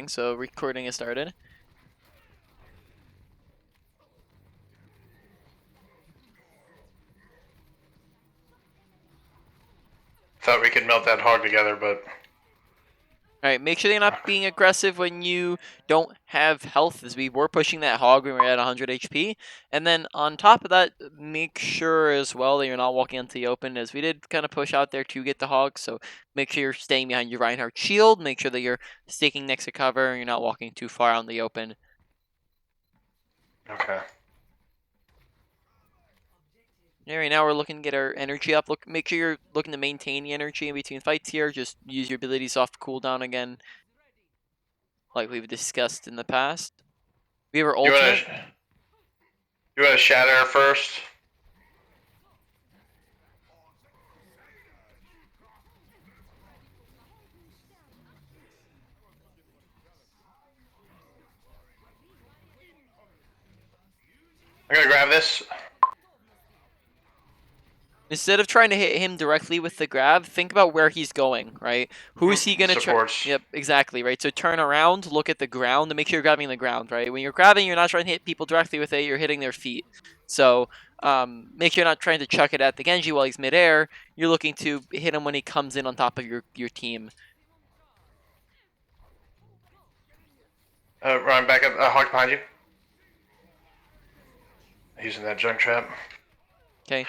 recording, so recording has started. Thought we could melt that hog together, but... Alright, make sure you're not being aggressive when you don't have health, as we were pushing that hog when we were at 100 HP. And then on top of that, make sure as well that you're not walking into the open, as we did kind of push out there to get the hog. So make sure you're staying behind your Reinhardt shield, make sure that you're sticking next to cover, and you're not walking too far out in the open. Okay. Yeah, right now we're looking to get our energy up. Make sure you're looking to maintain the energy in between fights here. Just use your abilities off cooldown again, like we've discussed in the past. We have our ultimate. You wanna shatter first? I'm gonna grab this. Instead of trying to hit him directly with the grab, think about where he's going, right? Who's he going to try? Yep, exactly, right? So turn around, look at the ground, and make sure you're grabbing the ground, right? When you're grabbing, you're not trying to hit people directly with it, you're hitting their feet. So make sure you're not trying to chuck it at the Genji while he's midair. You're looking to hit him when he comes in on top of your team. Ryan, back up. Hog behind you. Using that junk trap. Okay.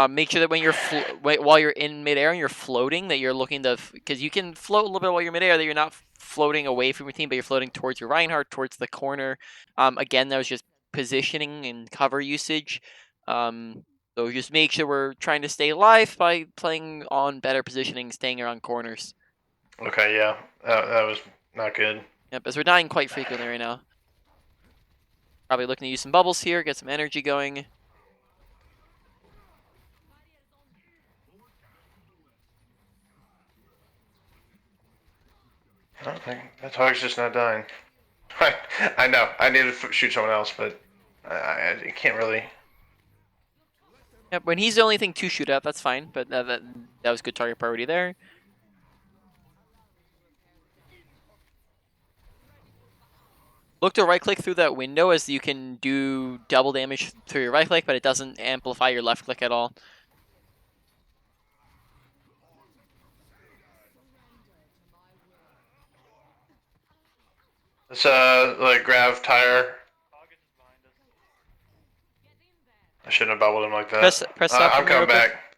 Make sure that when you're while you're in midair and you're floating, that you're looking to, because you can float a little bit while you're midair, that you're not floating away from your team, but you're floating towards your Reinhardt, towards the corner. Again, that was just positioning and cover usage. So just make sure we're trying to stay alive by playing on better positioning, staying around corners. Okay, yeah, that was not good. Yep, as we're dying quite frequently right now. Probably looking to use some bubbles here, get some energy going. I don't think that hog's just not dying. I know. I need to shoot someone else, but I can't really. Yep, when he's the only thing to shoot at, that's fine. But that was good target priority there. Look to right click through that window, as you can do double damage through your right click, but it doesn't amplify your left click at all. Let's like grab tire. I shouldn't have bubbled him like that. Press up. I'm coming back.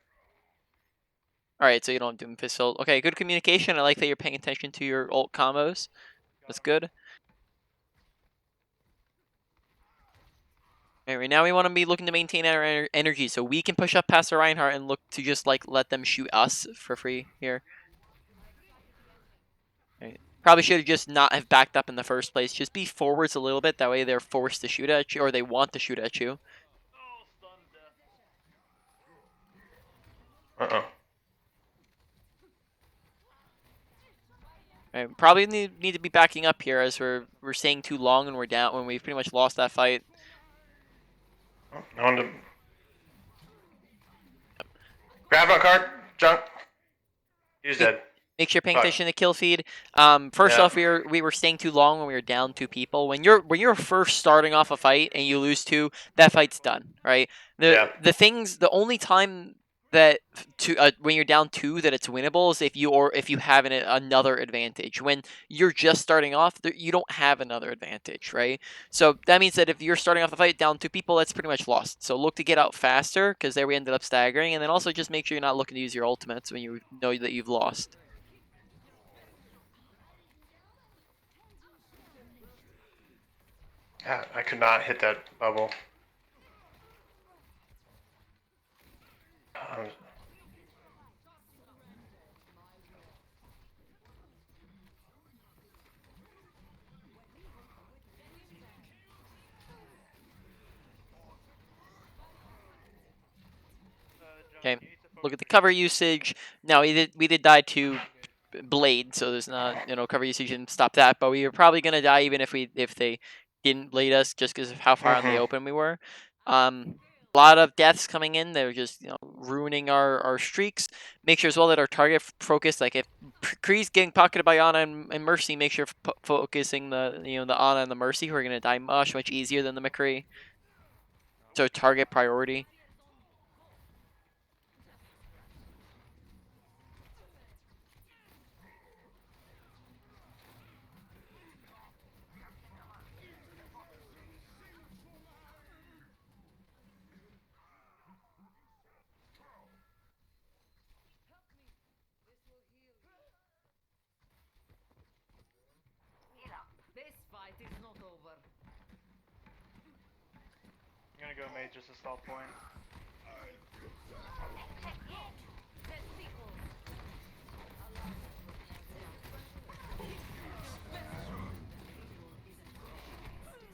Alright, so you don't Doom Pistol. Okay, good communication. I like that you're paying attention to your ult combos. That's good. Alright, right now we want to be looking to maintain our energy, so we can push up past the Reinhardt and look to just like let them shoot us for free here. Right. Probably should have just not have backed up in the first place. Just be forwards a little bit. That way they're forced to shoot at you, or they want to shoot at you. Uh-oh. Right, probably need to be backing up here, as we're staying too long and we're down when we've pretty much lost that fight. On to grab a card, junk. He's dead. Make sure you're paying attention to kill feed. First off, we were staying too long when we were down 2 people. When you're first starting off a fight and you lose 2, that fight's done, right? The only time that when you're down 2 that it's winnable is if you have another advantage. When you're just starting off, you don't have another advantage, right? So that means that if you're starting off a fight down 2 people, that's pretty much lost. So look to get out faster, because there we ended up staggering, and then also just make sure you're not looking to use your ultimates when you know that you've lost. God, I could not hit that bubble. Okay, look at the cover usage. Now we did die to blade, so there's not cover usage and stop that. But we were probably gonna die even if they didn't blade us, just because of how far on the open we were. A lot of deaths coming in. They're just ruining our streaks. Make sure as well that our target focus, like if Kree's getting pocketed by Ana and Mercy, make sure focusing the the Ana and the Mercy, who are gonna die much easier than the McCree. So target priority. I'm gonna go mage just a stall point.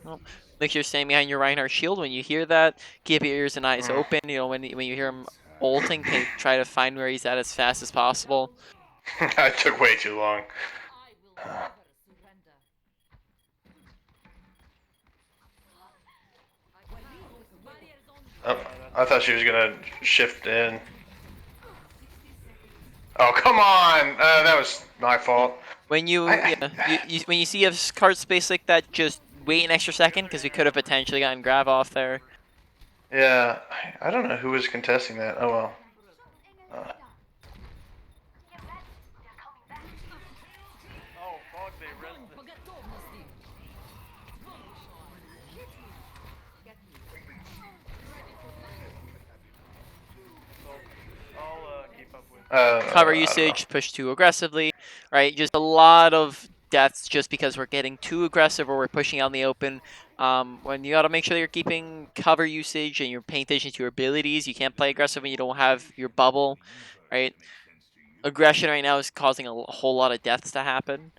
Well, make sure you're staying behind your Reinhardt shield. When you hear that, keep your ears and eyes open. When you hear him ulting, try to find where he's at as fast as possible. I took way too long. Oh, I thought she was gonna shift in. Oh, come on! That was my fault. When when you see a card space like that, just wait an extra second because we could have potentially gotten grab off there. Yeah, I don't know who was contesting that. Oh well. Oh fuck, they rezzed it. I'll keep up with Cover usage, push too aggressively, right? Just a lot of deaths just because we're getting too aggressive or we're pushing out in the open. When you gotta make sure that you're keeping cover usage and you're paying attention to your abilities. You can't play aggressive when you don't have your bubble, right? Aggression right now is causing a whole lot of deaths to happen.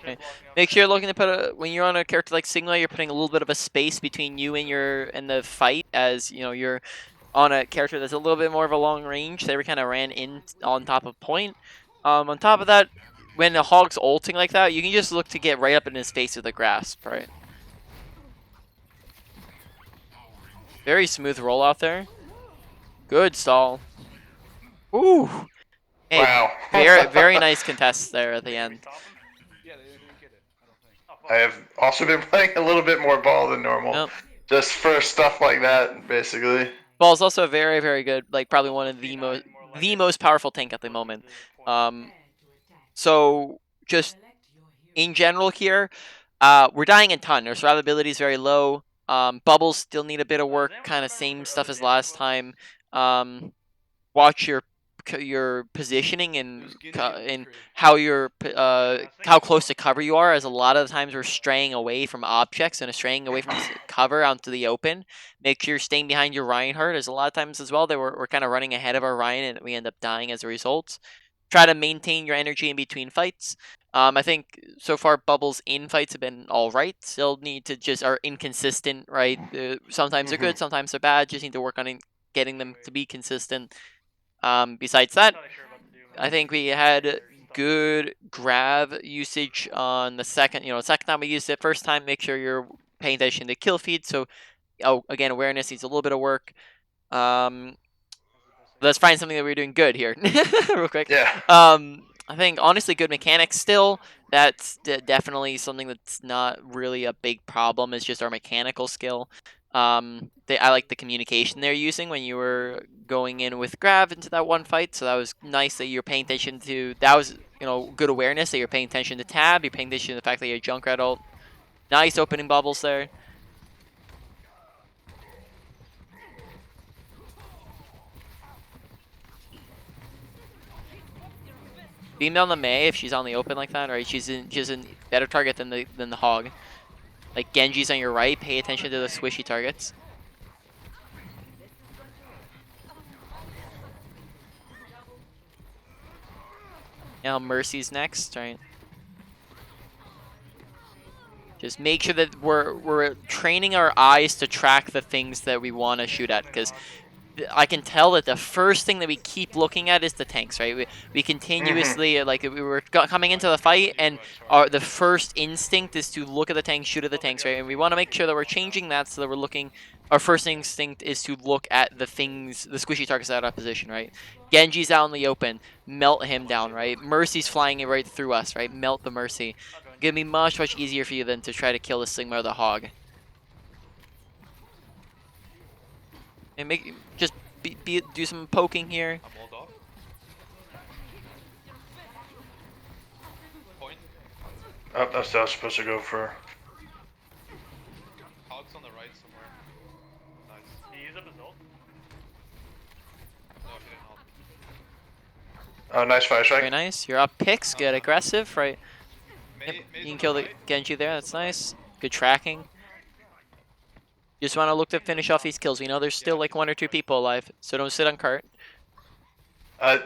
Okay. Make sure you're looking to put when you're on a character like Sigma, you're putting a little bit of a space between you and the fight, as you're on a character that's a little bit more of a long range. They kind of ran in on top of point. On top of that, when the Hog's ulting like that, you can just look to get right up in his face with a grasp, right? Very smooth roll out there. Good stall. Ooh. Hey, wow. very nice contest there at the end. I have also been playing a little bit more ball than normal. Nope. Just for stuff like that, basically. Ball's also very good. Like probably one of the most powerful tank at the moment. So just in general here, we're dying a ton. Our survivability is very low. Bubbles still need a bit of work. Kind of same stuff as last time. Watch your positioning and how close to cover you are, as a lot of the times we're straying away from objects and straying away from cover onto the open. Make sure you're staying behind your Reinhardt, as a lot of times as well that we're kind of running ahead of our Ryan and we end up dying as a result. Try to maintain your energy in between fights. I think so far bubbles in fights have been all right. Still need to just are inconsistent, right? Sometimes they're good, sometimes they're bad. Just need to work on getting them to be consistent. Besides that, I think we had good grab usage on the second time we used it. First time, make sure you're paying attention to kill feed. So, again, awareness needs a little bit of work. Let's find something that we're doing good here, real quick. Yeah. I think honestly, good mechanics still. That's definitely something that's not really a big problem. It's just our mechanical skill. I like the communication they're using when you were going in with Grav into that one fight. So that was nice that you're paying attention to. That was good awareness that you're paying attention to Tab. You're paying attention to the fact that you're Junkrat ult. Nice opening bubbles there. Beam down the Mei if she's on the open like that, right? She's a better target than the Hog. Like Genji's on your right, pay attention to the squishy targets. Now Mercy's next, right? Just make sure that we're training our eyes to track the things that we want to shoot at, because I can tell that the first thing that we keep looking at is the tanks, right? We continuously, like, we were coming into the fight, and the first instinct is to look at the tanks, shoot at the tanks, right? And we want to make sure that we're changing that so that we're looking. Our first instinct is to look at the things, the squishy targets out of position, right? Genji's out in the open, melt him down, right? Mercy's flying it right through us, right? Melt the Mercy. Gonna be much easier for you than to try to kill the Sigma or the Hog. And just do some poking here. I'm walled off. Point. Oh, that's what I was supposed to go for. Hog's on the right somewhere. Nice. Did he use up his ult? No, he didn't help. Oh, nice fire strike. Very nice. You're up picks. Good aggressive, right? Yep. May's You can on kill the right. Genji there. That's nice. Good tracking. You just want to look to finish off these kills. We know there's still like 1 or 2 people alive, so don't sit on cart.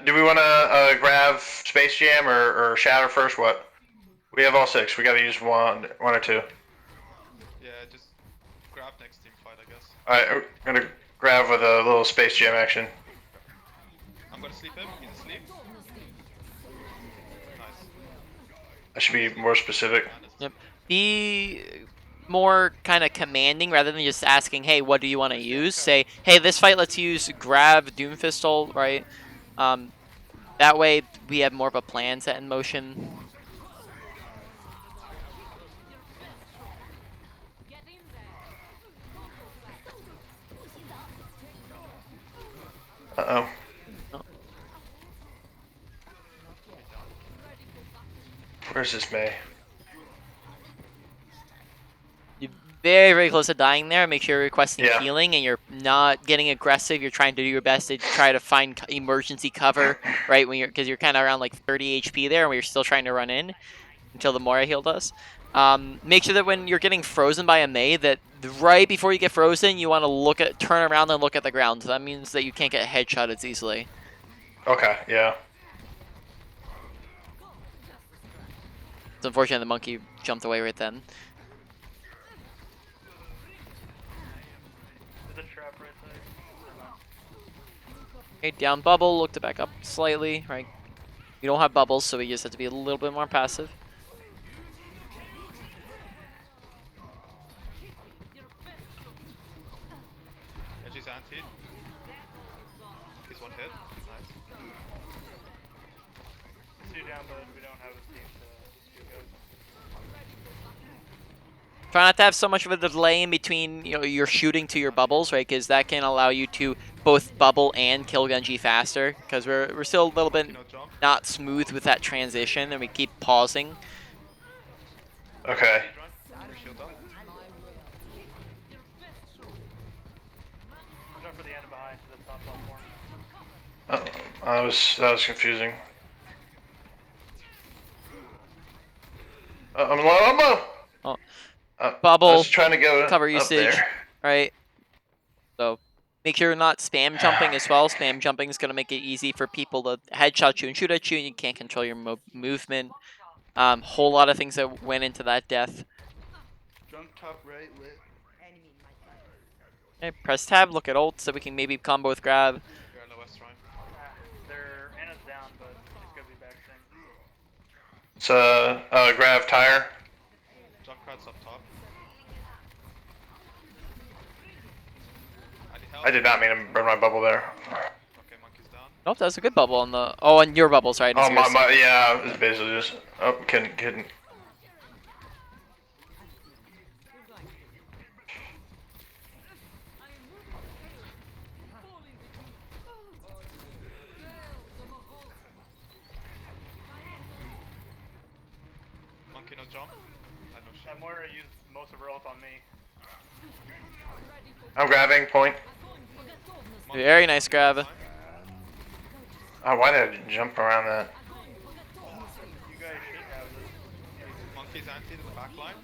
Do we want to grab Space Jam or Shatter first? What? We have all 6. We got to use one or 2. Yeah, just grab next team fight, I guess. Alright, we're gonna grab with a little Space Jam action. I'm gonna sleep him. He's asleep. Nice. I should be more specific. Yep. Be more kind of commanding rather than just asking, hey, what do you want to use? Say, hey, this fight let's use grab Doomfist ult, right? That way we have more of a plan set in motion. Uh-oh. Where's this May? You're very close to dying there. Make sure you're requesting healing and you're not getting aggressive. You're trying to do your best to try to find emergency cover, right? Because you're kind of around like 30 HP there, and we're still trying to run in until the Moira healed us. Make sure that when you're getting frozen by a Mei, that right before you get frozen, you want to turn around and look at the ground. So that means that you can't get headshot as easily. Okay, yeah. It's unfortunate the monkey jumped away right then. There's a trap right there. Okay, down bubble, look to back up slightly, right? You don't have bubbles, so we just have to be a little bit more passive. Edgy's anti. He's one hit. Nice. Let's do down, but we don't have a team to go. Try not to have so much of a delay in between, your shooting to your bubbles, right? Because that can allow you to both bubble and kill Genji faster. Because we're still a little bit not smooth with that transition, and we keep pausing. Okay. Jump for the end behind to the top platform. That was confusing. I'm low. Oh. I Bubble, was trying to go cover up usage, there. right? So make sure you're not spam jumping as well. Spam jumping is going to make it easy for people to headshot you and shoot at you, and you can't control your movement. Whole lot of things that went into that death. Jump top right lit. Okay, press tab, look at ult, so we can maybe combo with grab. You're in the west run. Their Ana's down, but it's gonna be back soon. It's grab tire. Junkrat's up top. I did not mean to burn my bubble there. Okay, monkey's down. Nope, that was a good bubble on the. Oh, and your bubbles, right? Oh yeah, it's basically just kidding. Monkey no jump. I know shit. That Moira used most of her ult on me. I'm grabbing point. Very nice grab. Oh, why did I jump around that? You guys should have this. Monkey's anti to the back line.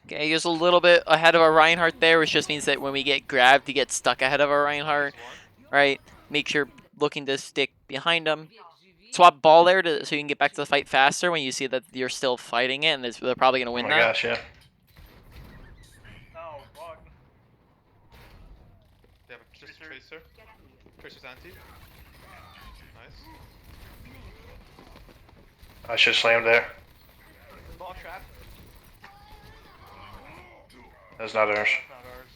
Okay, he was a little bit ahead of our Reinhardt there, which just means that when we get grabbed, he gets stuck ahead of our Reinhardt, right? Make sure looking to stick behind them. Swap ball there so you can get back to the fight faster when you see that you're still fighting it and they're probably gonna win Oh my gosh, yeah. Oh, fuck. They have just a Tracer. Tracer's anti. Nice. I should slam there. Ball trap. That's not ours. That's not ours.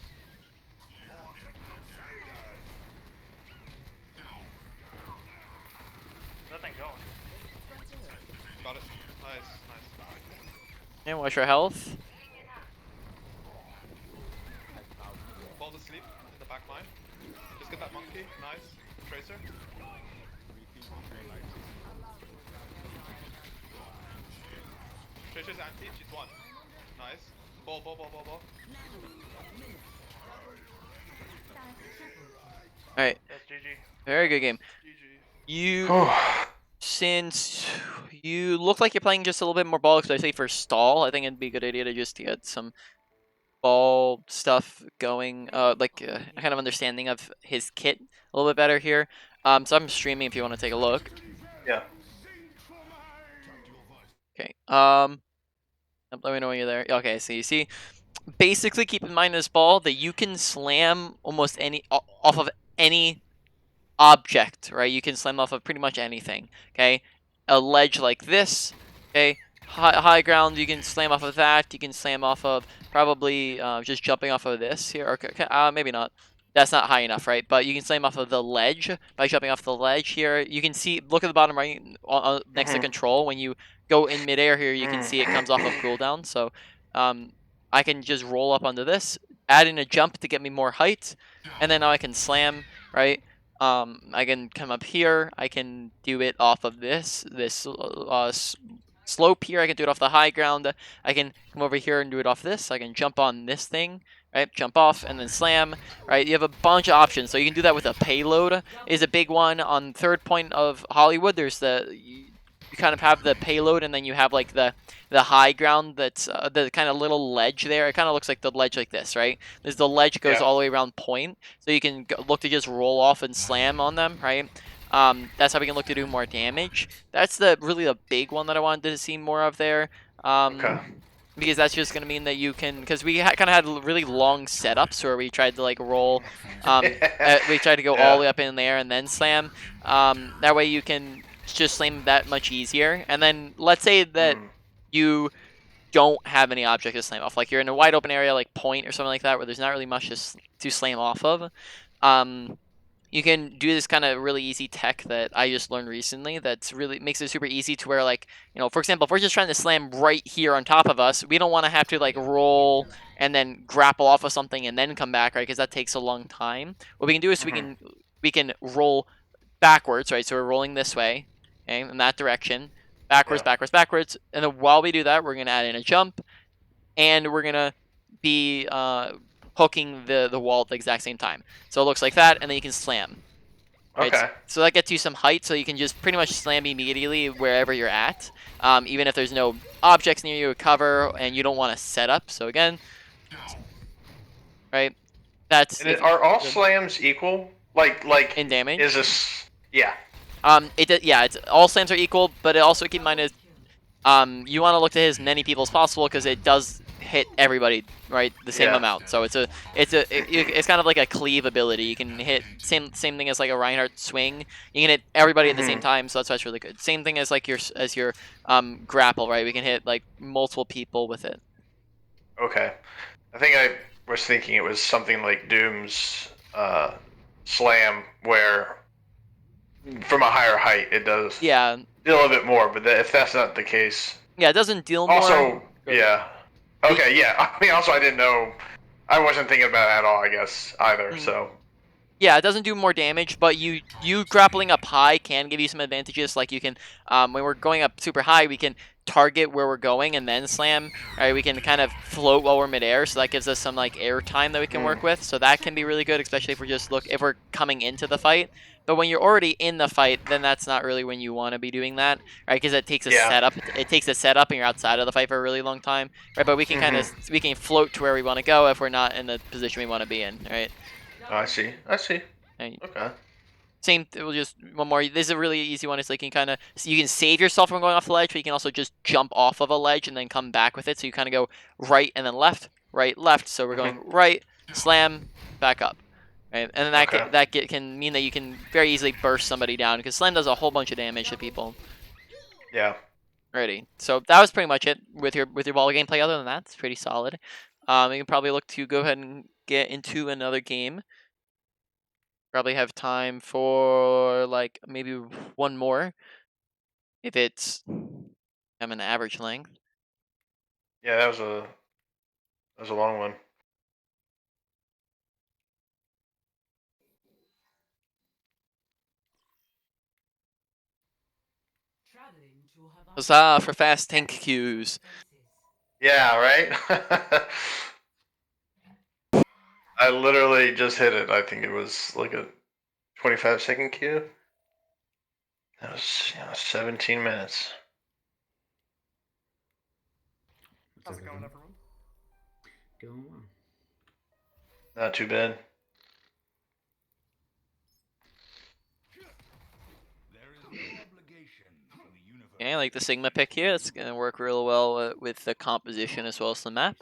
That thing going? Got it. Nice, nice. And watch your health. Ball's asleep in the back line. Just get that monkey. Nice. Tracer. Tracer's anti. She's one. Nice. Ball, ball, ball, ball, ball. Alright, That's GG. very good game. GG. Since you look like you're playing just a little bit more ball, especially for stall, I think it'd be a good idea to just get some ball stuff going, a kind of understanding of his kit a little bit better here. So I'm streaming if you want to take a look. Yeah. Okay. Let me know when you're there. Okay, so you see, basically keep in mind this ball that you can slam almost any off of any object, right? You can slam off of pretty much anything. Okay, a ledge like this. Okay, high ground. You can slam off of that. You can slam off of probably just jumping off of this here. Okay, maybe not. That's not high enough, right? But you can slam off of the ledge by jumping off the ledge here. You can see, look at the bottom right next to control. When you go in midair here, you can see it comes off of cooldown. So I can just roll up onto this, add in a jump to get me more height, and then now I can slam, right? I can come up here. I can do it off of this slope here. I can do it off the high ground. I can come over here and do it off this. I can jump on this thing, right? Jump off and then slam, right? You have a bunch of options. So you can do that with a payload is a big one. On third point of Hollywood, there's you kind of have the payload, and then you have like the high ground that's the kind of little ledge there. It kind of looks like the ledge like this, right? There's the ledge goes all the way around point, so you can look to just roll off and slam on them, right? That's how we can look to do more damage. That's really the big one that I wanted to see more of there. Okay. Because that's just going to mean that you can, because we kind of had really long setups where we tried to like roll, we tried to go all the way up in there and then slam. That way you can just slam that much easier. And then let's say that you don't have any object to slam off, like you're in a wide open area like point or something like that where there's not really much to slam off of. You can do this kind of really easy tech that I just learned recently that's really makes it super easy to where, like, you know, for example, if we're just trying to slam right here on top of us, we don't want to have to like roll and then grapple off of something and then come back, right? Because that takes a long time. What we can do is we can roll backwards, right? So we're rolling this way, okay, in that direction, backwards, backwards, backwards, and then while we do that, we're gonna add in a jump, and we're gonna be hooking the wall at the exact same time. So it looks like that, and then you can slam. Right? Okay. So that gets you some height, so you can just pretty much slam immediately wherever you're at, even if there's no objects near you to cover and you don't want to set up. So again, right? That's. Are all slams equal? Like in damage? Is this? Yeah. It's all slams are equal, but also keep in mind is, you want to look to hit as many people as possible because it does hit everybody, right, the same amount. So it's kind of like a cleave ability. You can hit same thing as like a Reinhardt swing. You can hit everybody at the same time, so that's why it's really good. Same thing as like your grapple, right? We can hit like multiple people with it. Okay. I think I was thinking it was something like Doom's slam, where from a higher height it does deal a bit more, but if that's not the case, it doesn't deal more. Also, okay, I mean, also I didn't know, I wasn't thinking about it at all, I guess, either. So yeah, it doesn't do more damage, but you grappling up high can give you some advantages. Like you can, when we're going up super high, we can target where we're going and then slam. Right, we can kind of float while we're midair, so that gives us some like air time that we can work with. So that can be really good, especially if we're coming into the fight. But when you're already in the fight, then that's not really when you want to be doing that, right? Because it takes a setup. It takes a setup, and you're outside of the fight for a really long time, right? But we can we can float to where we want to go if we're not in the position we want to be in, right? I see. And Okay. Same. We'll just one more. This is a really easy one. It's like you can save yourself from going off the ledge, but you can also just jump off of a ledge and then come back with it. So you kind of go right and then left, right, left. So we're going right, slam, back up, right? And then that can mean that you can very easily burst somebody down because slam does a whole bunch of damage to people. Yeah. Alrighty. So that was pretty much it with your ball gameplay. Other than that, it's pretty solid. You can probably look to go ahead and get into another game. Probably have time for like maybe one more if it's an average length. Yeah, that was a long one. Huzzah for fast tank queues. Yeah, right? I literally just hit it. I think it was like a 25-second queue. That was 17 minutes. How's it going, everyone? Going well. Not too bad. Yeah, I like the Sigma pick here. It's going to work real well with the composition as well as the map.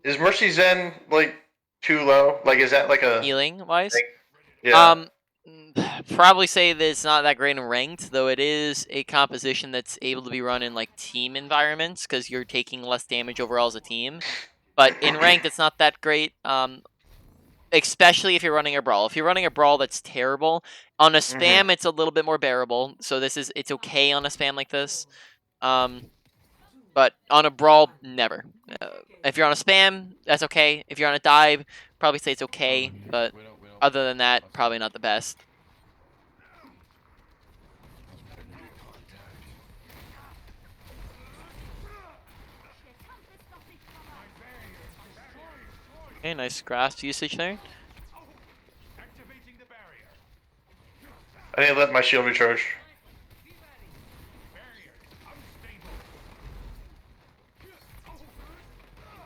Is Mercy Zen like too low? Like, is that like a healing wise? Yeah. Probably say that it's not that great in ranked, though it is a composition that's able to be run in like team environments because you're taking less damage overall as a team. But in ranked, it's not that great. Especially if you're running a brawl. If you're running a brawl that's terrible on a spam, it's a little bit more bearable. So it's okay on a spam like this. But on a brawl, never. If you're on a spam, that's okay. If you're on a dive, probably say it's okay. But other than that, probably not the best. Okay, nice grass usage there. I didn't let my shield recharge.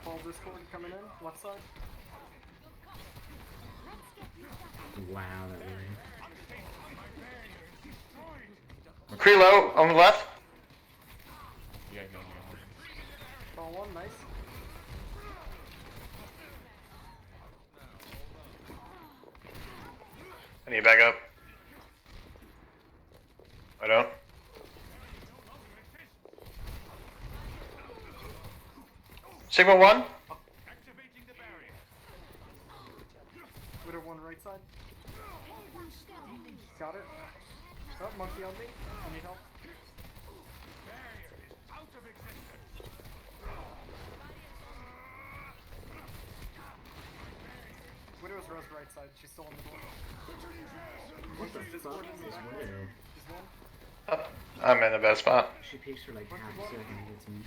Ball Discord coming in, left side. Wow, that really. Pretty low on the left. Ball one, nice. I need to back up. I don't. Sigma 1. Widow one right side. Got it. Oh, monkey on me. I need help. Widow's res right side. She's still on the door. What the fuck is this Widow? She's one. I'm in the best spot. She takes her like half a second to get to me.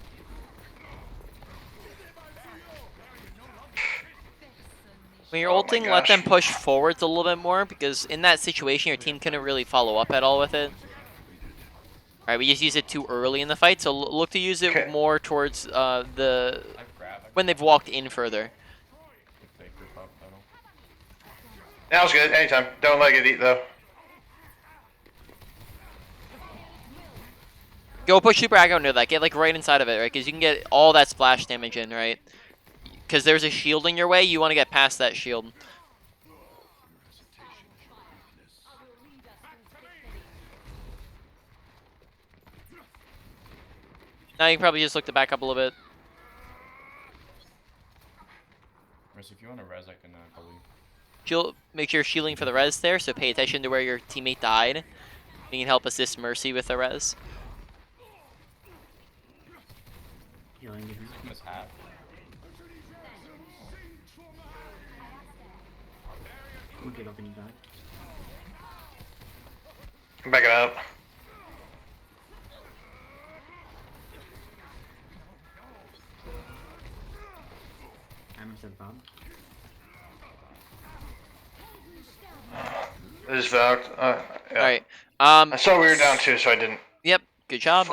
When you're ulting, let them push forwards a little bit more, because in that situation, your team couldn't really follow up at all with it. Alright, we just used it too early in the fight, so look to use it more towards when they've walked in further. That was good. Anytime. Don't let it eat though. Go push super aggro near that. Get like right inside of it, right? Because you can get all that splash damage in, right? Because there's a shield in your way. You want to get past that shield. Now you can probably just look to back up a little bit. If you want to res, I can probably... Make sure you're shielding for the res there, so pay attention to where your teammate died. You can help assist Mercy with the res. Healing behind. This half. We'll get up and you back. I'm backing up. Hammer said Bob. I just valked. Yeah. Alright. I saw we were down too, so I didn't. Yep, good job.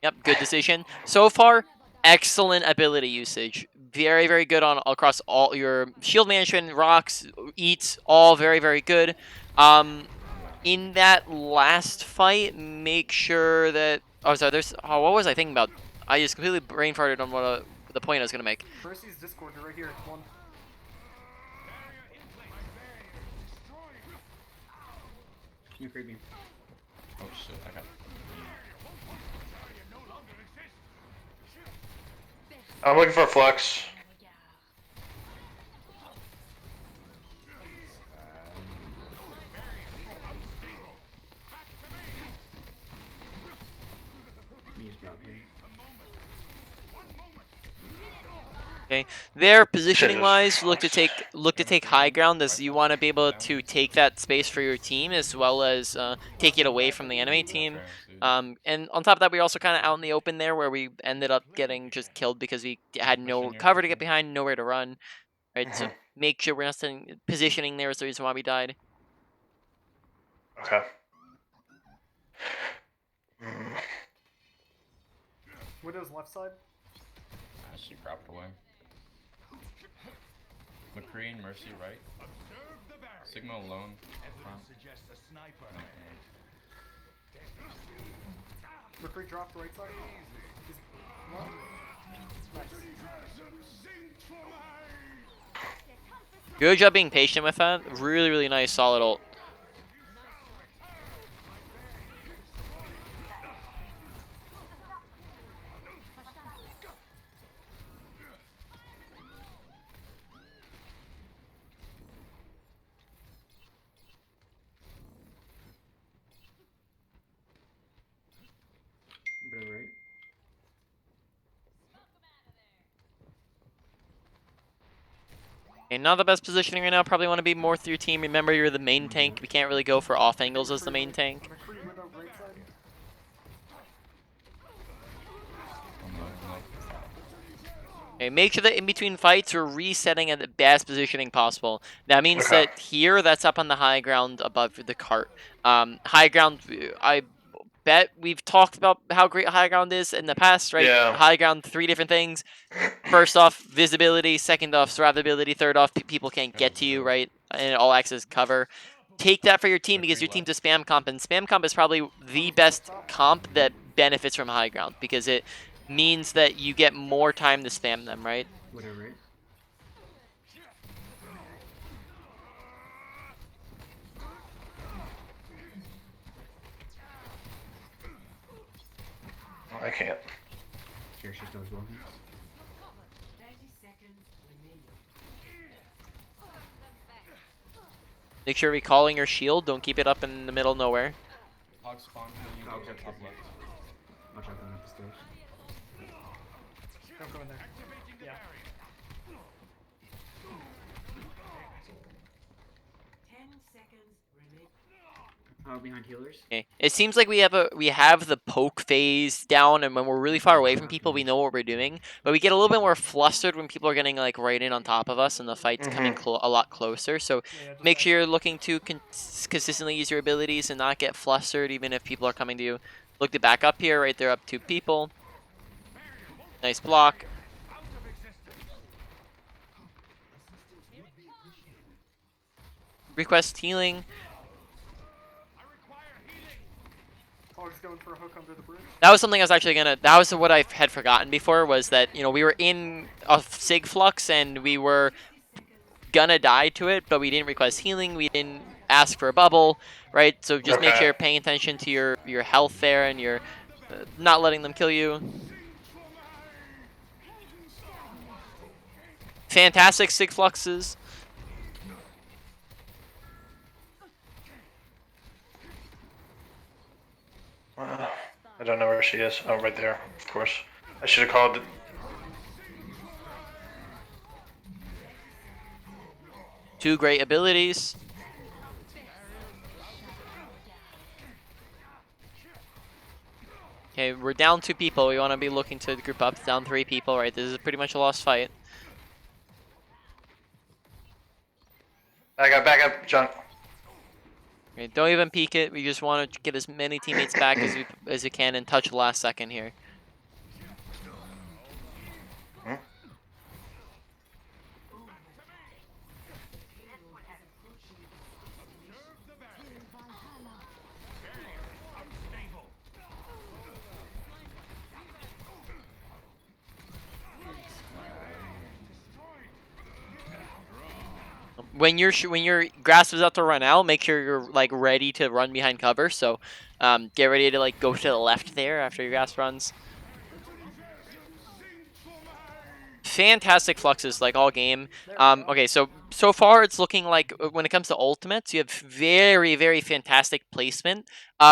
Yep, good decision. So far, excellent ability usage. Very, very good on across all your shield management, rocks, eats, all very, very good. In that last fight, make sure that. Oh, sorry. What was I thinking about? I just completely brain farted on what the point I was gonna make. Mercy's Discord right here. One. You creepy. Oh shit, I got. I'm looking for a flux. Okay, there positioning wise, look to take high ground as you want to be able to take that space for your team as well as take it away from the enemy team. And on top of that, we were also kind of out in the open there where we ended up getting just killed because we had no cover to get behind, nowhere to run. Right, so make sure we're not positioning there is the reason why we died. Okay. Widow's left side. She cropped away. McCree and Mercy right. Sigma alone. McCree dropped right side. Nice. Good job being patient with that. Really, really nice, solid ult. Right. Okay, not the best positioning right now. Probably want to be more through your team. Remember, you're the main tank. We can't really go for off angles as the main tank. McCree window right side. Okay, make sure that in between fights we're resetting at the best positioning possible. That means that here, that's up on the high ground above the cart. High ground, I bet we've talked about how great high ground is in the past, right? Yeah. High ground, 3 different things. First off, visibility. Second off, survivability. Third off, people can't get to you, right? And all access cover. Take that for your team because your team's a spam comp, and spam comp is probably the best comp that benefits from high ground because it means that you get more time to spam them, right? Whatever. I can't. Sure, she's still well. Make sure recalling your shield. Don't keep it up in the middle of nowhere. Hog spawn, you go get top left. I'll jump on up the stairs. Don't go in there. Yeah. Behind healers. Okay. It seems like we have the poke phase down, and when we're really far away from people, we know what we're doing. But we get a little bit more flustered when people are getting like right in on top of us, and the fight's coming a lot closer. So make sure you're looking to consistently use your abilities and not get flustered, even if people are coming to you. Look to back up here. Right there, up 2 people. Nice block. Request healing. Going for a hook under the bridge. That was something I was actually gonna. That was what I had forgotten before. Was that we were in a Sig Flux and we were gonna die to it, but we didn't request healing. We didn't ask for a bubble, right? So just make sure you're paying attention to your health there and you're not letting them kill you. Fantastic Sig Fluxes. I don't know where she is. Oh, right there, of course. I should have called it. Two great abilities. Okay, we're down 2 people. We want to be looking to group up. Down 3 people, right? This is pretty much a lost fight. I got back up, junk. Okay, don't even peek it. We just want to get as many teammates back as you can and touch the last second here. when your grasp is about to run out, make sure you're like ready to run behind cover. So get ready to like go to the left there after your grasp runs. Fantastic fluxes like all game. Okay, so far it's looking like when it comes to ultimates, you have very fantastic placement.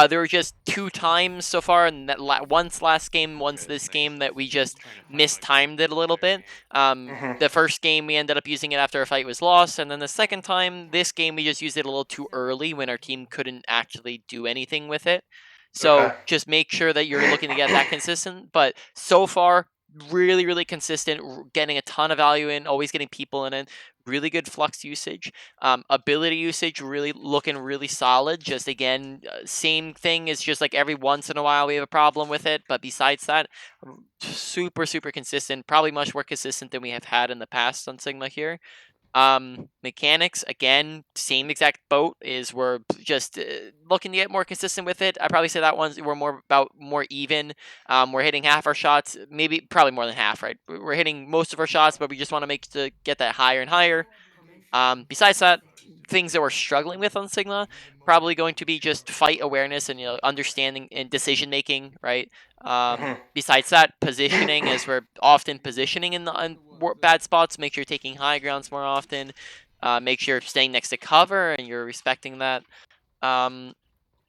There were just 2 times so far, and that once last game, once this game, that we just mistimed it a little bit. The first game we ended up using it after a fight was lost, and then the second time, this game we just used it a little too early when our team couldn't actually do anything with it. So just make sure that you're looking to get that consistent. But so far, really consistent, getting a ton of value in, always getting people in it, really good flux usage, ability usage really looking really solid. Just again, same thing, is just like every once in a while we have a problem with it, but besides that, super consistent, probably much more consistent than we have had in the past on Sigma here. Mechanics, again, same exact boat, is we're just looking to get more consistent with it. I probably say that we're more even. We're hitting half our shots, maybe probably more than half, right? We're hitting most of our shots, but we just want to get that higher and higher. Besides that, things that we're struggling with on Sigma, probably going to be just fight awareness and understanding and decision making, right? Besides that, positioning, as we're often positioning in bad spots. Make sure you're taking high grounds more often. Make sure you're staying next to cover and you're respecting that.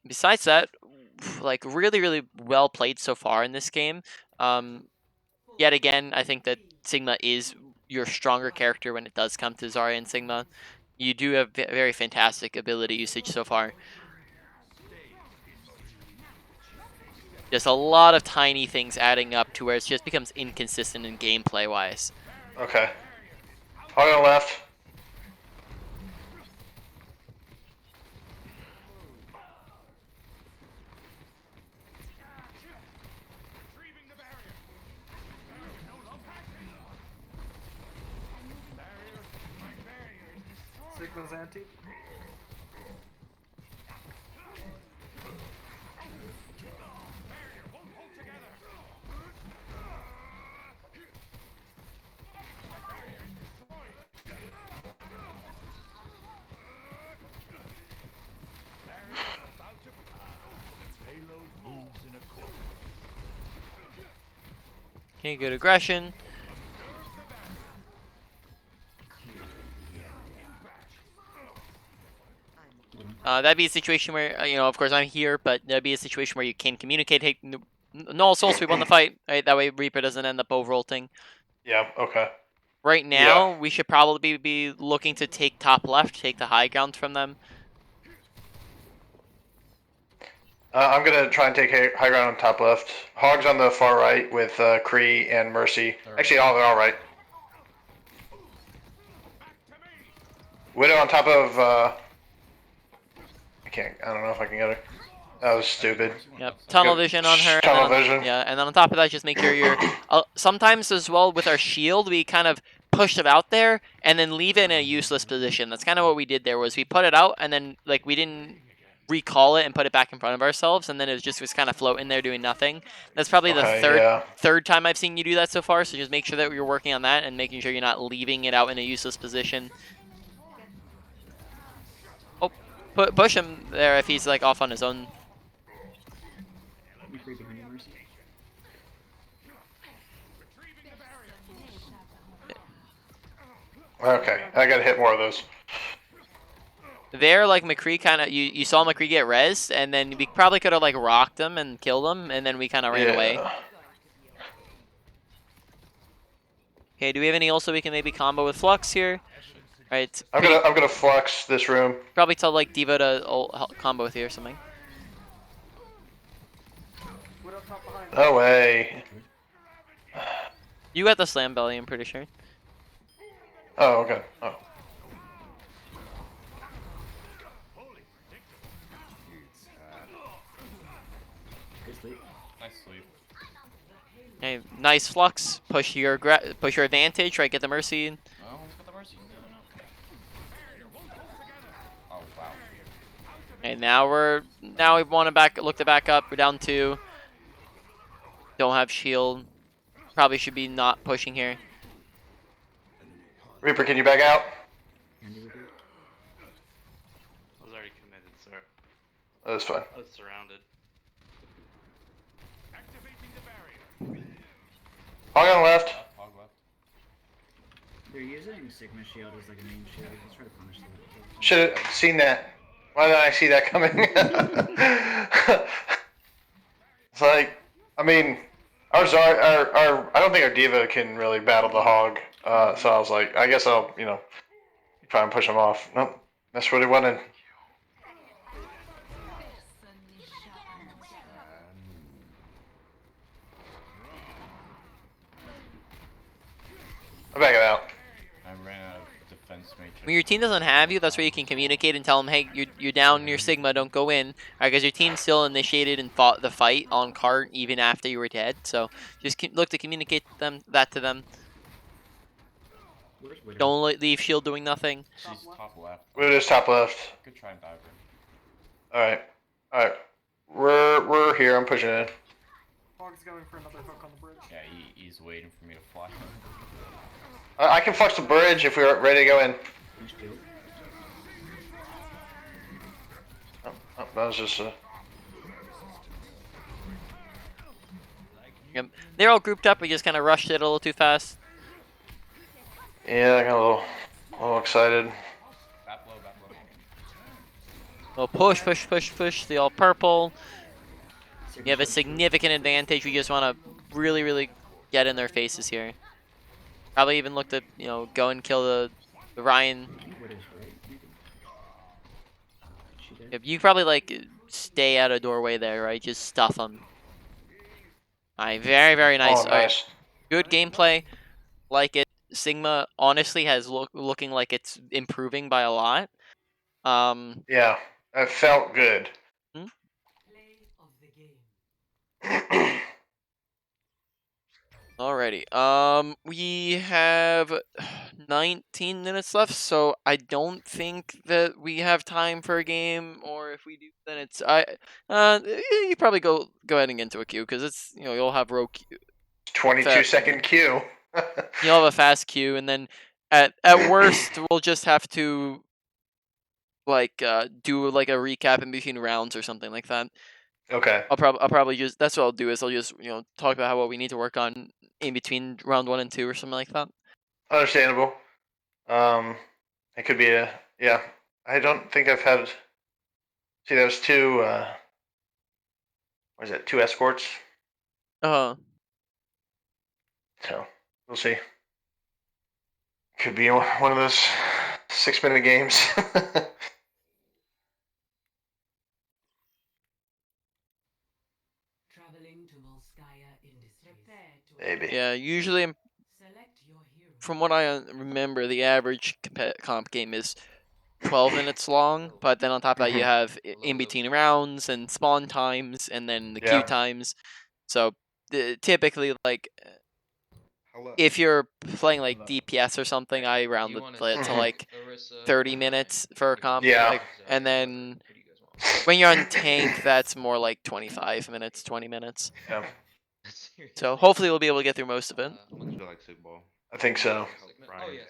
Besides that, like really well played so far in this game. Yet again, I think that Sigma is your stronger character when it does come to Zarya and Sigma. You do have very fantastic ability usage so far. Just a lot of tiny things adding up to where it just becomes inconsistent in gameplay wise. Okay. On the left. Sigma's anti. Okay, good aggression. That'd be a situation where, of course I'm here, but that'd be a situation where you can communicate, hey, no soul sweep on the fight, right? That way Reaper doesn't end up overulting. Yeah, okay. Right now, we should probably be looking to take top left, take the high ground from them. I'm gonna try and take high ground on top left. Hogs on the far right with Kree and Mercy. Actually, they're all right. Widow on top of. I don't know if I can get her. That was stupid. Yep, tunnel vision on her. Tunnel vision. Yeah, and then on top of that, just make sure you're. Sometimes as well with our shield, we kind of push it out there and then leave it in a useless position. That's kind of what we did there. Was we put it out and then like we didn't recall it and put it back in front of ourselves, and then it was kind of floating there doing nothing. That's probably the third time I've seen you do that so far. So just make sure that you're working on that and making sure you're not leaving it out in a useless position. Oh, push him there if he's like off on his own. Okay, I gotta hit more of those. There, like McCree kind of, you saw McCree get rezzed, and then we probably could have like rocked him and killed him, and then we kind of ran away. Okay, do we have any ult so we can maybe combo with Flux here? Right. I'm gonna flux this room. Probably tell like Diva to ult combo with you or something. No way. You got the slam belly, I'm pretty sure. Oh, okay. Oh. Nice sleep. Okay, nice flux. Push your advantage, right? Get the mercy. Oh, let's get the mercy. Oh wow. Okay, now we want to look to back up. We're down 2. Don't have shield. Probably should be not pushing here. Reaper, can you back out? That's fine. I was surrounded. Hog on left. Hog left. They're using Sigma Shield as like a main shield. Let's try to punish that. Should have seen that. Why didn't I see that coming? It's like, I mean, I don't think our diva can really battle the hog. So I was like, I guess I'll, try and push him off. Nope, that's what he wanted. I'm backing out. I ran out of defense matrix. When your team doesn't have you, that's where you can communicate and tell them, hey, you're down near Sigma, don't go in. Because your team still initiated and fought the fight on cart even after you were dead. So just look to communicate that to them. Don't leave shield doing nothing. She's top left. We're just top left. Good try and dive her. Alright. We're here, I'm pushing in. Hog's going for another hook on the bridge. Yeah, he's waiting for me to fly. I can flex the bridge if we're ready to go in. Oh, that was just a... Yep. They're all grouped up, we just kind of rushed it a little too fast. Yeah, I got a little excited. Back low, back low. Well, push. The all purple. You have a significant advantage. We just want to really get in their faces here. Probably even look to, go and kill the Ryan. If you probably stay out of doorway there, right? Just stuff them. Alright, very nice. Oh, nice. Good gameplay. Like it. Sigma honestly has looking like it's improving by a lot. Yeah, that felt good. Alrighty. We have 19 minutes left, so I don't think that we have time for a game. Or if we do, then it's you probably go ahead and get into a queue because it's you'll have row queue. 22-second queue. You'll have a fast queue, and then at worst we'll just have to do a recap in between rounds or something like that. Okay. I'll probably just that's what I'll do is I'll just talk about what we need to work on in between round 1 and 2 or something like that. Understandable. It could be yeah. I don't think I've had. See, there was two. What is it? 2 escorts. Uh-huh. So we'll see. Could be one of those 6-minute games. Maybe. Yeah, usually from what I remember, the average comp game is 12 minutes long, but then on top of that you have in between rounds and spawn times and then the queue times. So typically if you're playing DPS or something, I round it to 30 minutes for a comp. Yeah. And then when you're on tank, that's more 25 minutes, 20 minutes. Yeah. So hopefully we'll be able to get through most of it. I think so. Oh yeah,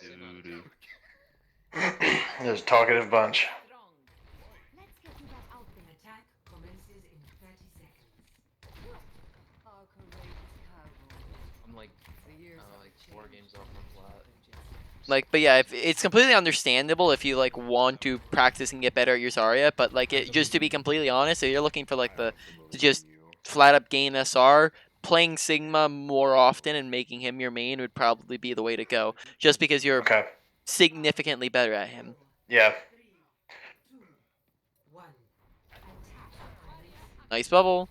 There's a talkative bunch. I'm 4 games off my flat. But yeah, it's completely understandable if you want to practice and get better at your Zarya, but just to be completely honest, if you're looking for to just flat up gain SR, playing Sigma more often and making him your main would probably be the way to go, just because you're significantly better at him. Yeah. Nice bubble.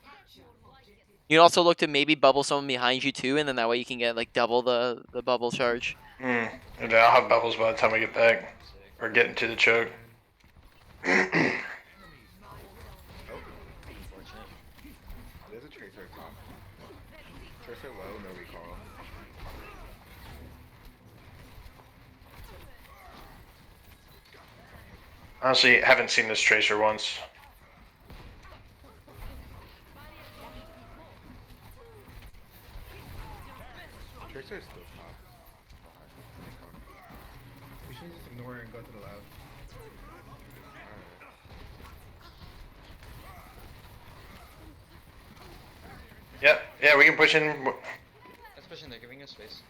You can also look to maybe bubble someone behind you too, and then that way you can get double the bubble charge. And I'll have bubbles by the time I get back. Or get into the choke. There's a tracer top. Tracer low, no recall. Honestly, haven't seen this tracer once. Tracer is still top. We should just ignore it and go to the left. Yeah, we can push in. Let's push in there, giving you space.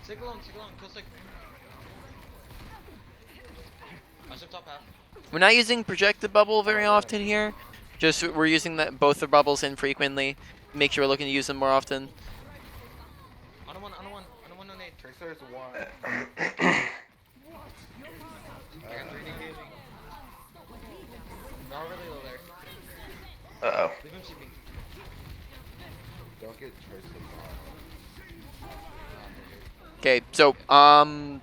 Sig alone, kill Sig. I took top half. We're not using projected bubble very often here. Just we're using that both the bubbles infrequently. Make sure we're looking to use them more often. On a one, on eight. Tracer's one. I got 3 engaging. They're all really low there. Uh oh. Leave him CP. Don't get Tracer. Okay, so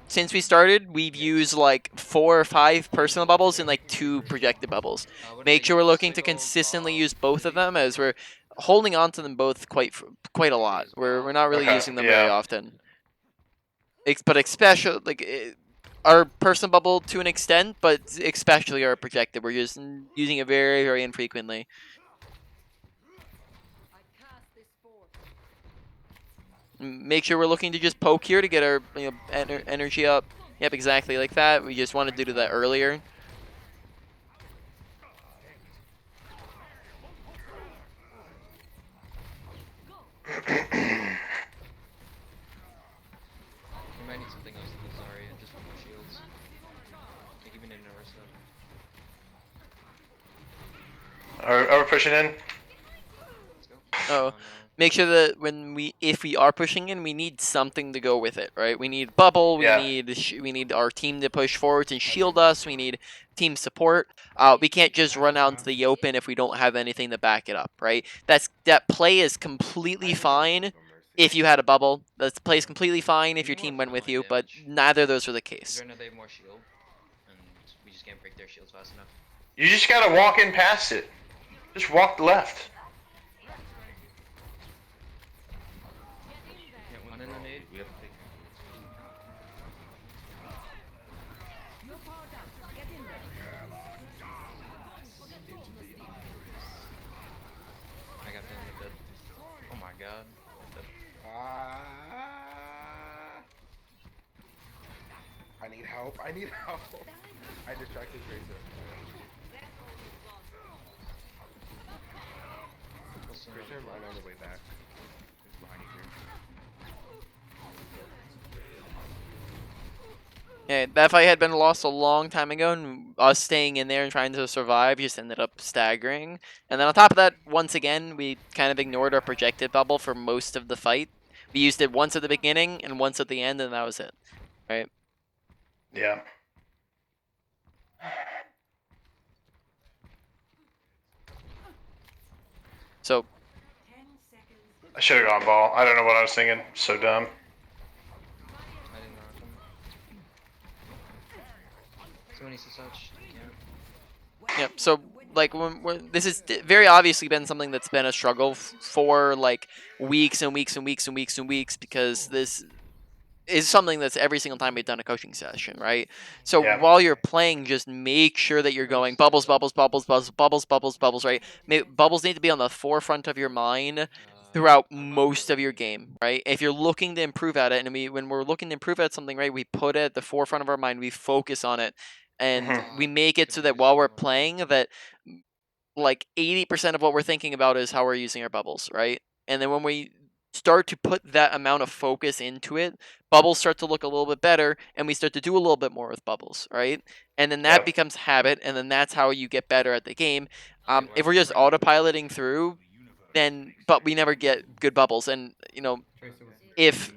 since we started, we've used like 4 or 5 personal bubbles and like 2 projected bubbles. Make sure we're looking to consistently use both of them, as we're holding on to them both quite a lot. We're not really using them very often. But especially like our personal bubble to an extent, but especially our projected, we're just using it very infrequently. Make sure we're looking to just poke here to get our energy up. Yep, exactly like that. We just wanted to do that earlier. We might need something else than Zarya, just for more shields. Like even in Narissa. Are we pushing in? Let's go. Oh. No. Make sure that if we are pushing in, we need something to go with it, right? We need bubble. We need our team to push forwards and shield us. We need team support. We can't just run out into the open if we don't have anything to back it up, right? That play is completely fine if you had a bubble. That play is completely fine if your team went with you, but neither of those are the case. Right now they have more shield, and we just can't break their shields fast enough. You just gotta walk in past it. Just walk left. One in the nade. We have to take. I got feeling a bit. Oh my god. I need help. I need help. I distracted Tracer. Tracer right on the way back. He's behind you here. Yeah, that fight had been lost a long time ago, and us staying in there and trying to survive just ended up staggering. And then on top of that, once again, we kind of ignored our projected bubble for most of the fight. We used it once at the beginning and once at the end, and that was it. Right? Yeah. So I should have gone ball. I don't know what I was thinking. So dumb. I didn't knock him. Someone needs to touch. Yeah. Yep. So like this has very obviously been something that's been a struggle for like weeks and weeks and weeks and weeks and weeks, because this is something that's every single time we've done a coaching session, right? So while you're playing, just make sure that you're going bubbles, bubbles, bubbles, bubbles, bubbles, bubbles, bubbles, right? Bubbles need to be on the forefront of your mind throughout most of your game, right? If you're looking to improve at it, and when we're looking to improve at something, right, we put it at the forefront of our mind, we focus on it, and we make it so that while we're playing, that like 80% of what we're thinking about is how we're using our bubbles, right? And then when we start to put that amount of focus into it, bubbles start to look a little bit better, and we start to do a little bit more with bubbles, right? And then that becomes habit, and then that's how you get better at the game. If we're just autopiloting through, but we never get good bubbles, and if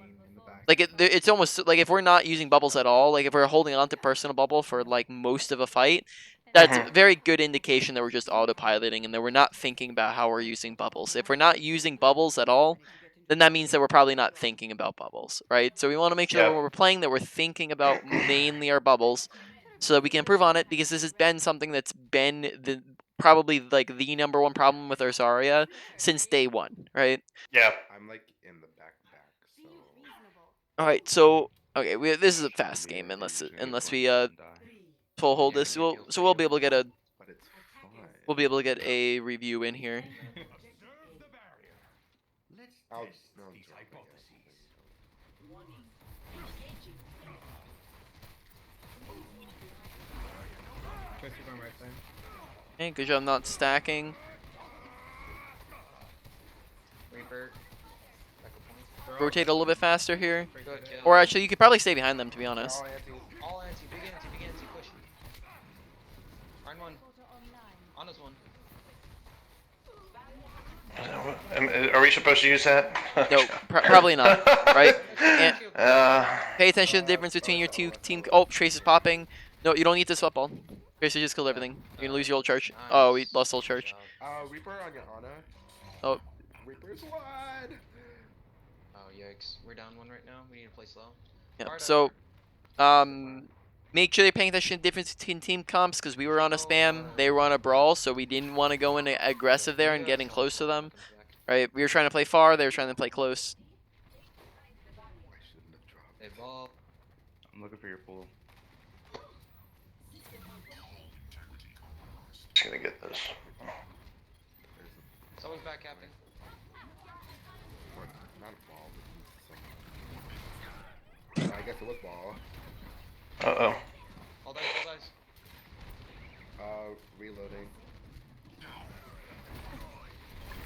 like it's almost like if we're not using bubbles at all, like if we're holding on to personal bubble for like most of a fight, that's a very good indication that we're just autopiloting and that we're not thinking about how we're using bubbles. If we're not using bubbles at all, then that means that we're probably not thinking about bubbles, right? So we want to make sure that when we're playing that we're thinking about mainly our bubbles, so that we can improve on it, because this has been something that's been probably like the #1 problem with our Zarya since day one, right? Yeah. I'm like in the back, so. All right, so okay, this is a fast game unless we full hold this. We'll be able to get a review in here. Okay, good job not stacking. Sniper. Back up point. Rotate a little bit faster here. Good kill. Or actually, you could probably stay behind them, to be honest. All anti, big anti, push. Iron one. Ana's one. Are we supposed to use that? No, probably not, right? And pay attention to the difference between your two team. Oh, Trace is popping. No, you don't need to swap all. Trace just killed everything. You're gonna lose your old charge. Nice. Oh, we lost old charge. Reaper on your Ana. Oh. Reaper's one. Oh yikes, we're down one right now. We need to play slow. Yeah. Hard So, out. make sure they're paying attention to the difference between team comps because we were on a spam, they were on a brawl, so we didn't want to go in aggressive there and getting close to them. Right? We were trying to play far, they were trying to play close. Hey, ball. I'm looking for your pool. Just gonna get this. Someone's back, Captain. Not a ball. I guess it was ball. Uh-oh. All dice, all dice. Reloading.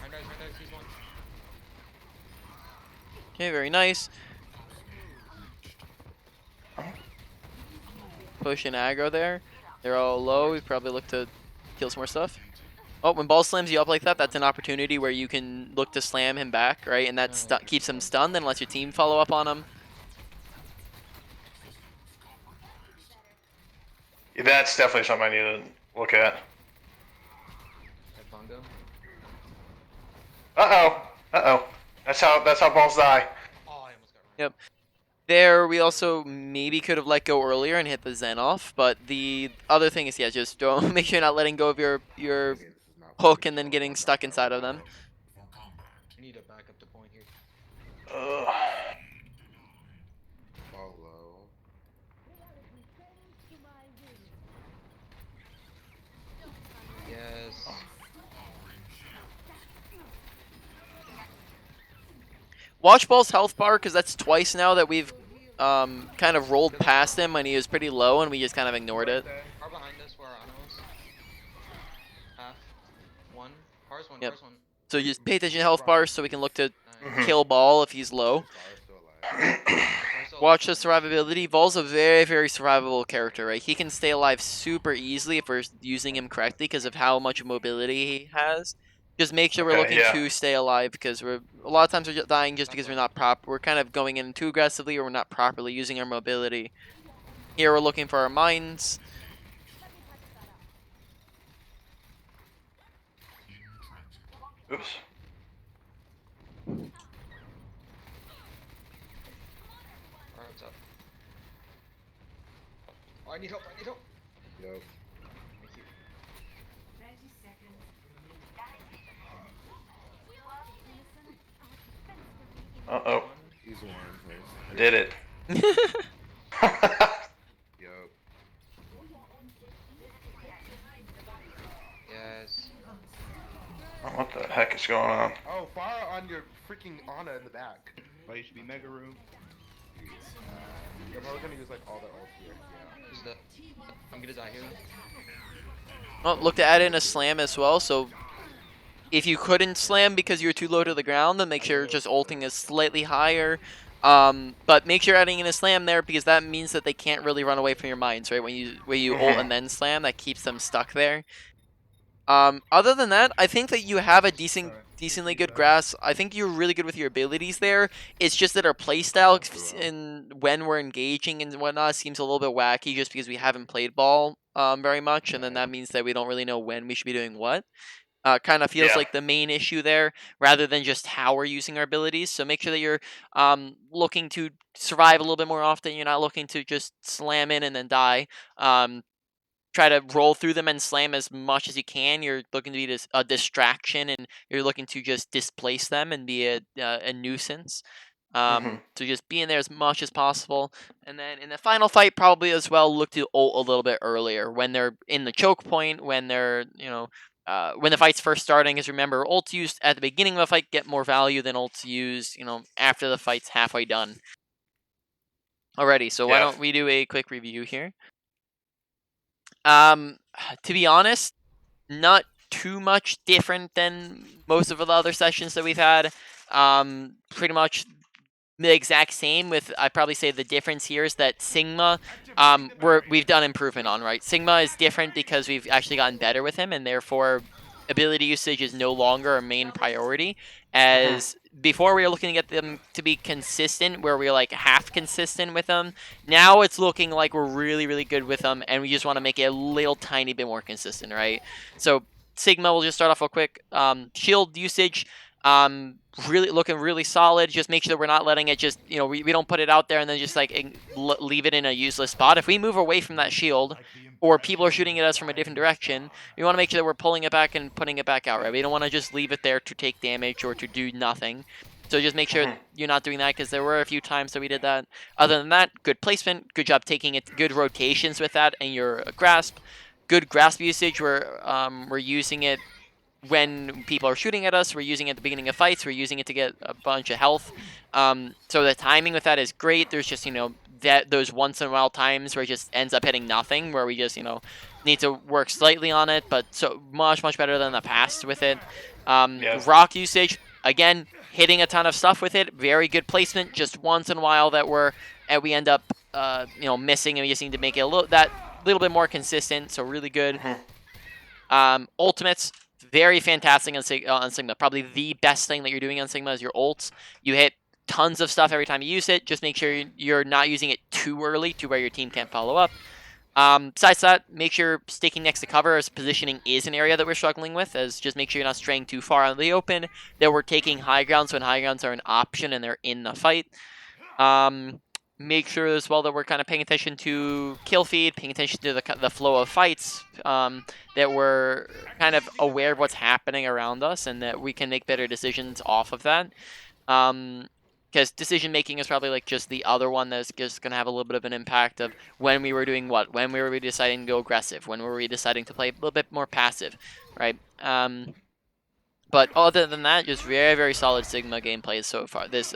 Iron dice, he's one. Okay, very nice. Push and aggro there. They're all low. We probably look to kill some more stuff. Oh, when ball slams you up like that, that's an opportunity where you can look to slam him back, right? And that keeps him stunned and lets your team follow up on him. Yeah, that's definitely something I need to look at. Bongo. Uh-oh. That's how balls die. Oh, I almost got run. Yep. There, we also maybe could have let go earlier and hit the Zen off, but the other thing is, yeah, just don't make sure you're not letting go of your hook and then getting stuck inside of them. We need to back up the point here. Ball low. Yes. Watch Ball's health bar, because that's twice now that we've kind of rolled past him when he was pretty low and we just kind of ignored it. Par behind us where our Ana was. Half. One. Par's one, Yep. Par's one. So just pay attention to health bars so we can look to kill Ball if he's low. Watch the survivability. Vol's a very, very survivable character, right? He can stay alive super easily if we're using him correctly because of how much mobility he has. Just make sure we're looking to stay alive because a lot of times we're just dying just because we're kind of going in too aggressively or we're not properly using our mobility. Here we're looking for our mines. Oops. Arms up. Oh, I need help, Yep. Thank you. Uh-oh. He's one. Did it. Yep. Yes. What the heck is going on? Oh, fire on your freaking Ana in the back. Oh, you should be mega room. You're probably gonna use like all the ult here. Yeah. Who's the... I'm gonna die here. Oh, look to add in a slam as well, so if you couldn't slam because you're too low to the ground, then make sure just ulting is slightly higher. But make sure adding in a slam there because that means that they can't really run away from your mines, right? When you ult and then slam, that keeps them stuck there. Other than that, I think that you have a decently good grasp. I think you're really good with your abilities there. It's just that our playstyle and when we're engaging and whatnot seems a little bit wacky just because we haven't played ball very much, and then that means that we don't really know when we should be doing what. Kind of feels like the main issue there rather than just how we're using our abilities. So make sure that you're looking to survive a little bit more often. You're not looking to just slam in and then die. Try to roll through them and slam as much as you can. You're looking to be a distraction and you're looking to just displace them and be a nuisance. So just be in there as much as possible. And then in the final fight, probably as well, look to ult a little bit earlier when they're in the choke point, when they're, when the fight's first starting. Is remember, ults used at the beginning of a fight get more value than ults used, after the fight's halfway done. Alrighty, so why don't we do a quick review here? To be honest, not too much different than most of the other sessions that we've had. pretty much the exact same. With I'd probably say the difference here is that Sigma, we've done improvement on, right? Sigma is different because we've actually gotten better with him, and therefore ability usage is no longer a main priority. As before, we were looking at them to be consistent, where we were like half consistent with them. Now it's looking like we're really, really good with them, and we just want to make it a little tiny bit more consistent, right? So Sigma, we'll just start off real quick. Shield usage. Really looking really solid. Just make sure that we're not letting it just, we don't put it out there and then just like leave it in a useless spot. If we move away from that shield or people are shooting at us from a different direction, we want to make sure that we're pulling it back and putting it back out, right? We don't want to just leave it there to take damage or to do nothing. So just make sure you're not doing that, because there were a few times that we did that. Other than that, good placement, good job taking it, good rotations with that and your grasp. Good grasp usage. We're using it when people are shooting at us. We're using it at the beginning of fights. We're using it to get a bunch of health. So the timing with that is great. There's just, those once in a while times where it just ends up hitting nothing, where we just, need to work slightly on it, but so much, much better than the past with it. Rock usage, again, hitting a ton of stuff with it. Very good placement. Just once in a while that we end up, missing, and we just need to make it a little bit more consistent. So really good. Ultimates, very fantastic on Sigma. Probably the best thing that you're doing on Sigma is your ults. You hit tons of stuff every time you use it. Just make sure you're not using it too early to where your team can't follow up. Besides that, make sure sticking next to cover, as positioning is an area that we're struggling with, as just make sure you're not straying too far out in the open, that we're taking high grounds when high grounds are an option and they're in the fight. Make sure as well that we're kind of paying attention to kill feed, paying attention to the flow of fights, that we're kind of aware of what's happening around us, and that we can make better decisions off of that. Because decision making is probably like just the other one that's just going to have a little bit of an impact of when we were doing what, when we were deciding to go aggressive, when were we deciding to play a little bit more passive, right? But other than that, just very, very solid Sigma gameplay so far this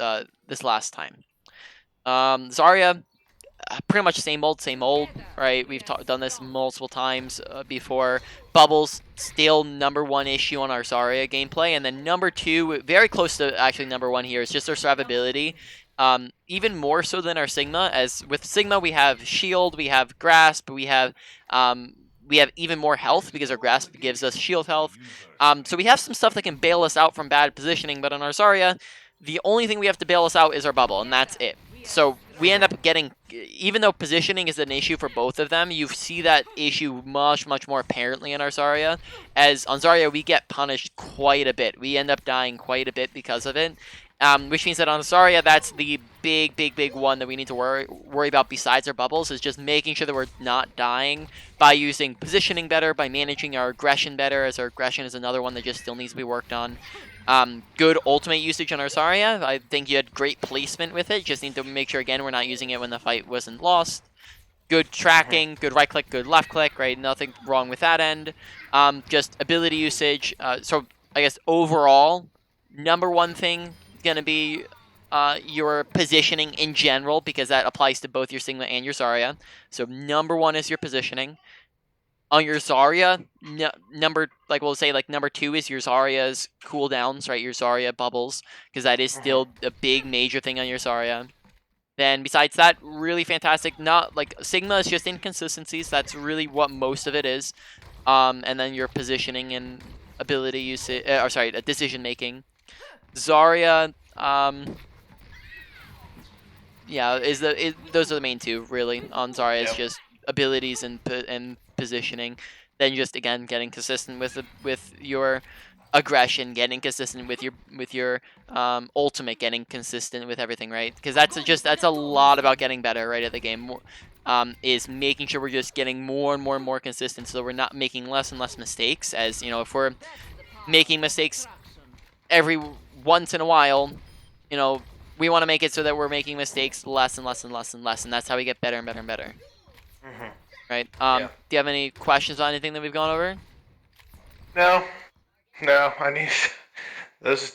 last time. Zarya, pretty much same old, right? We've done this multiple times before. Bubbles, still #1 issue on our Zarya gameplay. And then #2, very close to actually #1 here, is just our survivability. Even more so than our Sigma, as with Sigma we have shield, we have grasp, we have even more health because our grasp gives us shield health. So we have some stuff that can bail us out from bad positioning, but on our Zarya, the only thing we have to bail us out is our bubble, and that's it. So we end up getting, even though positioning is an issue for both of them, you see that issue much, much more apparently in our Zarya. As on Zarya, we get punished quite a bit. We end up dying quite a bit because of it. Which means that on Zarya, that's the big one that we need to worry about besides our bubbles, is just making sure that we're not dying by using positioning better, by managing our aggression better, as our aggression is another one that just still needs to be worked on. Good ultimate usage on our Zarya. I think you had great placement with it. Just need to make sure, again, we're not using it when the fight wasn't lost. Good tracking, good right click, good left click, right? Nothing wrong with that end. Just ability usage. So I guess overall, #1 thing going to be your positioning in general, because that applies to both your Sigma and your Zarya. So #1 is your positioning. On your Zarya, we'll say #2 is your Zarya's cooldowns, right? Your Zarya bubbles, because that is still a big major thing on your Zarya. Then besides that, really fantastic. Not like Sigma is just inconsistencies. That's really what most of it is. And then your positioning and ability usage, decision making. Zarya, yeah, those are the main two really on Zarya. It's just abilities and positioning. Then just again getting consistent with your aggression, getting consistent with your ultimate, getting consistent with everything, right? Because that's a lot about getting better right at the game. Is making sure we're just getting more and more consistent, so that we're not making less and less mistakes. As if we're making mistakes every once in a while, we want to make it so that we're making mistakes less and less and less and less, and that's how we get better and better and better. Right? Do you have any questions on anything that we've gone over? No, I need those